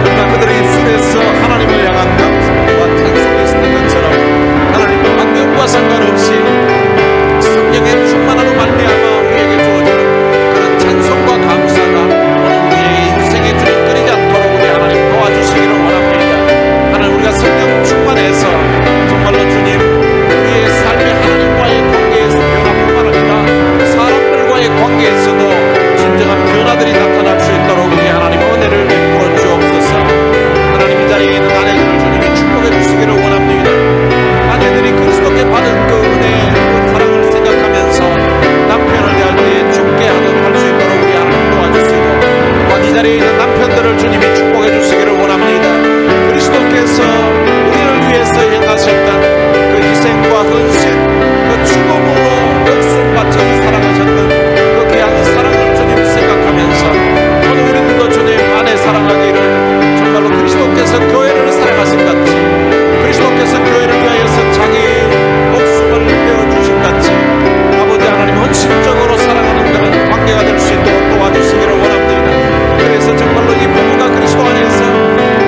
그러나 그들의 입술에서 하나님을 향한 감사와 찬송이 있는 것처럼 하나님 환경과 상관없이 성령의 충만함으로 말미암아 우리에게 주어지는 그런 찬송과 감사가 오늘 우리의 인생에 주님 끊이지 않도록 우리 하나님 도와주시기를 원합니다. 하나님 우리가 성령 충만해서 정말로 주님 우리의 삶의 하나님과의 관계에서 변화뿐만 아니라 사람들과의 관계에서도 진정한 변화들이 나타날 수 있도록 우리 하나님 은혜를 베풀어 주옵소서. 하나님 이 자리에 있는 아내들을 주님이 축복해 주시기를 원합니다. 아내들이 그리스도께 받은 그 은혜, 그 사랑을 생각하면서 남편을 대할 때에 죽게 하듯 할 수 있도록 우리 하나님 도와주시고, 또한 이 자리에 있는 남편들을 주님이 축복해 주시기를 원합니다. 그리스도께서 우리를 위해서 행하셨던 그 희생과 헌신, 그 죽음으로 목숨 바쳐서 사랑하셨던 그 귀한 사랑을 주님 생각하면서 오늘 우리들도 주님 아내 사랑하기를 정말로 그리스도께서 교회를 사랑하신 같이, 그리스도께서 교회를 위하여서 자기 목숨을 내어주신 같이 아버지 하나님 헌신적으로 사랑하는 그런 관계가 될 수 있도록 도와주시기를 원합니다. 그래서 정말로 이 부부가 그리스도 안에서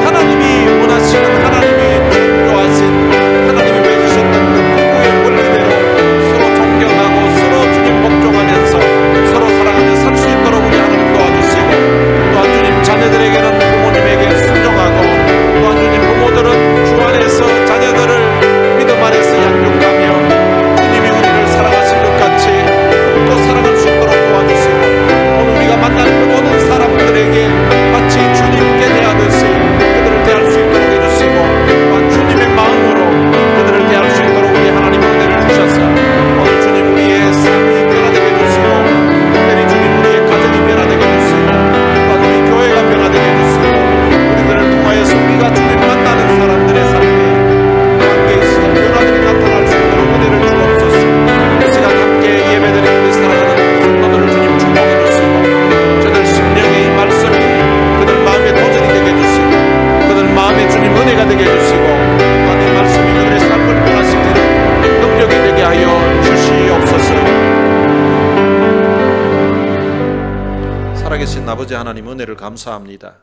하나님이 원하시는, 하나님이 필요하신, 하나님이 맺으셨던 그 부부의 원리대로 서로 존경하고 서로 주님 복종하면서 서로 사랑하며 살 수 있도록 우리 하나님 도와주시고, 또한 주님 자녀들에게는 부모님에게 순종하고, 또한 주님 부모들은 주 안에서 자녀들을 믿음 안에서 양육하며 주님이 우리를 사랑하신 것 같이 또 사랑할 수 있도록 도와주시고, 오늘 우리가 만나는 그 모든 사람들에게 마치 주님께 대하듯이 그들을 대할 수 있도록 해주시고, 또한 주님의 마음으로 그들을 대할 수 있도록 우리 하나님 은혜를 주셔서 오늘 주님 우리의 삶이 변화되게 해주시고, 특별히 주님 우리의 가정이 변화되게 해주시고, 또한 우리 교회가 변화되게 해주시고, 우리들을 통하여서 우리가 주님 만나는 사람들의 삶에 관계에 있어서 변화들이 나타날 수 있도록 은혜를 주옵소서. 이 시간 함께 예배드리는 우리 사랑하는 성도들을 주님 축복해 주시고, 저들 심령의 이 말씀이 그들 마음에 도전이 되게 해주시고, 그들 마음에 주님 은혜가 되게 해주시고, 또한 이 말씀이 그들의 삶을 변화시키는 능력이 되게 하여 주시옵소서. 살아계신 아버지 하나님 은혜를 감사합니다.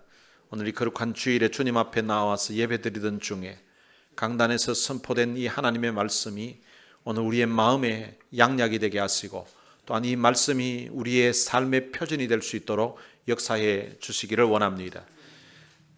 오늘 이 거룩한 주일에 주님 앞에 나와서 예배드리던 중에 강단에서 선포된 이 하나님의 말씀이 오늘 우리의 마음에 양약이 되게 하시고, 또한 이 말씀이 우리의 삶의 표준이 될 수 있도록 역사해 주시기를 원합니다.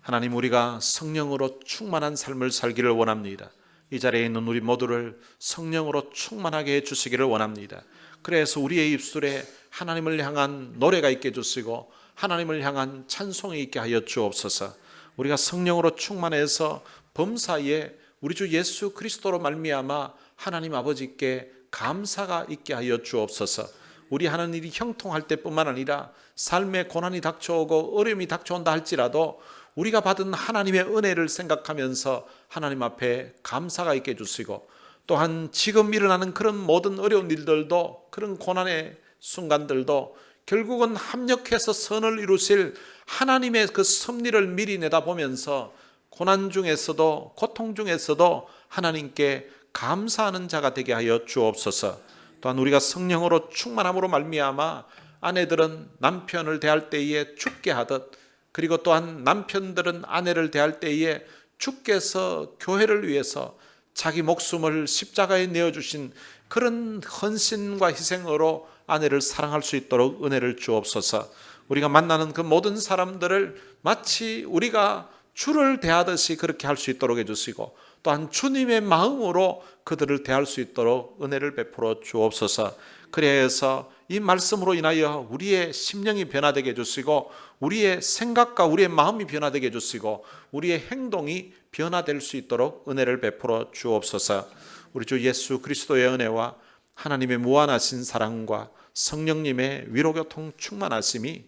하나님, 우리가 성령으로 충만한 삶을 살기를 원합니다. 이 자리에 있는 우리 모두를 성령으로 충만하게 해주시기를 원합니다. 그래서 우리의 입술에 하나님을 향한 노래가 있게 해주시고 하나님을 향한 찬송이 있게 하여 주옵소서. 우리가 성령으로 충만해서 범사에 우리 주 예수 그리스도로 말미암아 하나님 아버지께 감사가 있게 하여 주옵소서. 우리 하는 일이 형통할 때뿐만 아니라 삶에 고난이 닥쳐오고 어려움이 닥쳐온다 할지라도 우리가 받은 하나님의 은혜를 생각하면서 하나님 앞에 감사가 있게 해주시고, 또한 지금 일어나는 그런 모든 어려운 일들도, 그런 고난의 순간들도 결국은 합력해서 선을 이루실 하나님의 그 섭리를 미리 내다보면서 고난 중에서도 고통 중에서도 하나님께 감사하는 자가 되게 하여 주옵소서. 또한 우리가 성령으로 충만함으로 말미암아 아내들은 남편을 대할 때에 죽게 하듯, 그리고 또한 남편들은 아내를 대할 때에 주께서 교회를 위해서 자기 목숨을 십자가에 내어주신 그런 헌신과 희생으로 아내를 사랑할 수 있도록 은혜를 주옵소서. 우리가 만나는 그 모든 사람들을 마치 우리가 주를 대하듯이 그렇게 할 수 있도록 해주시고, 또한 주님의 마음으로 그들을 대할 수 있도록 은혜를 베풀어 주옵소서. 그래서 이 말씀으로 인하여 우리의 심령이 변화되게 해주시고, 우리의 생각과 우리의 마음이 변화되게 해주시고, 우리의 행동이 변화될 수 있도록 은혜를 베풀어 주옵소서. 우리 주 예수 그리스도의 은혜와 하나님의 무한하신 사랑과 성령님의 위로교통 충만하심이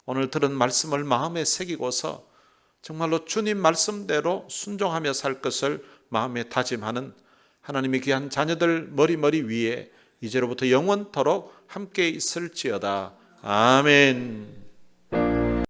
오늘 들은 말씀을 마음에 새기고서 정말로 주님 말씀대로 순종하며 살 것을 마음에 다짐하는 하나님의 귀한 자녀들 머리 위에 이제로부터 영원토록 함께 있을지어다. 아멘.